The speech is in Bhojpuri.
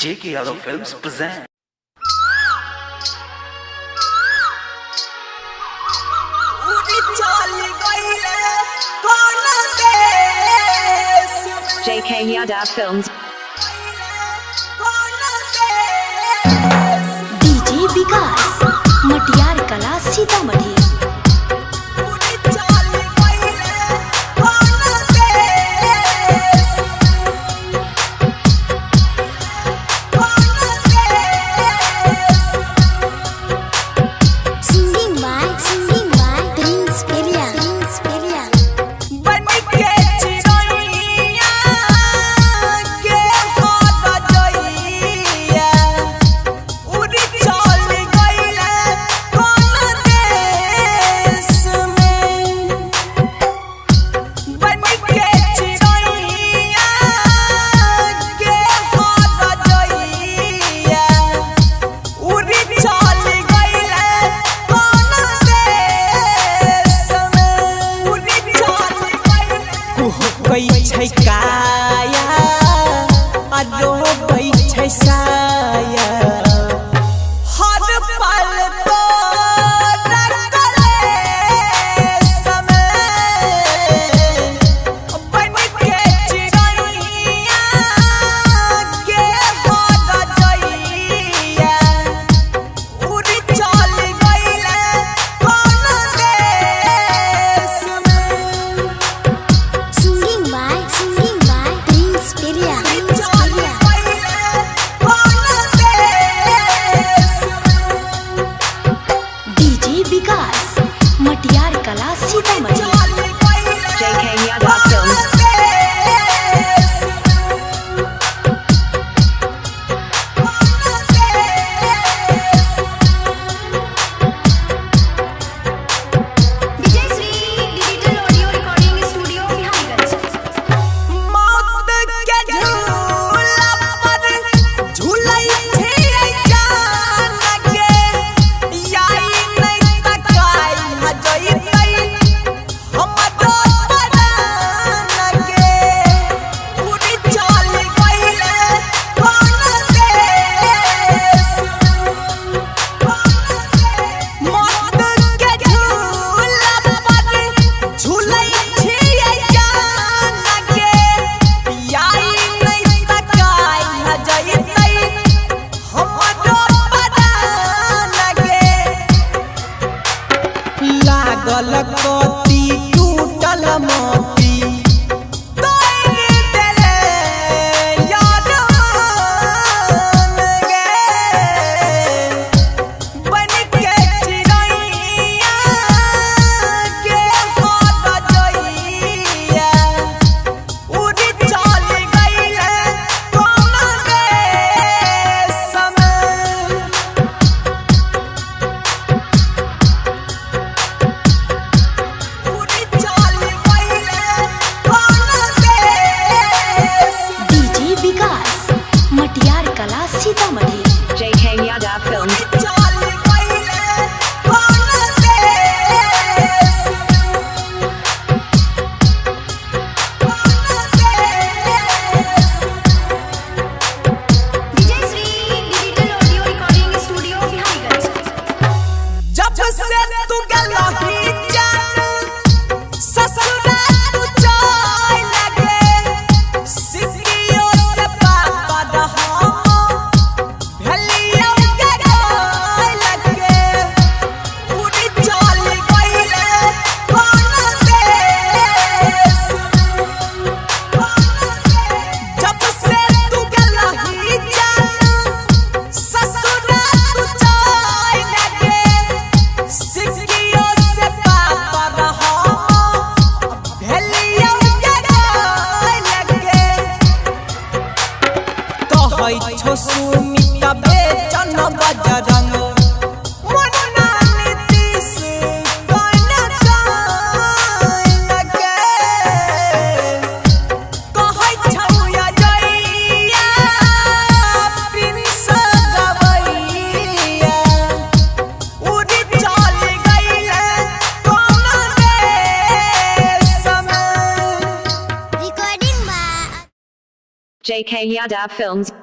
J.K. Yadav Films present. J.K. Yadav Films. DJ Vikas Matiyar Kala Sitamarhi. काया अरो बैठे साया हर पल तो रखले समय बन के चिड़ैया के हो गइया उड़ चल गइले कौन देश में। DJ Vikas Matiyar Kala Sitamarhi. J.K. Yadav Films. गलती टूटल मोती तोड़ देले याद गे बन के चिड़ैया के हो गइया उड़ चल गइले कौन देश में। मटियार Kala Sitamarhi. J.K. Yadav Films. जब से तू गलही सुमिता बेचन बजरंग मुन्ना नीतीश गाना लगे कहै छौया जइया प्रिंस गवैया उड़ चल गइले कौन देश में। J.K. Yadav Films.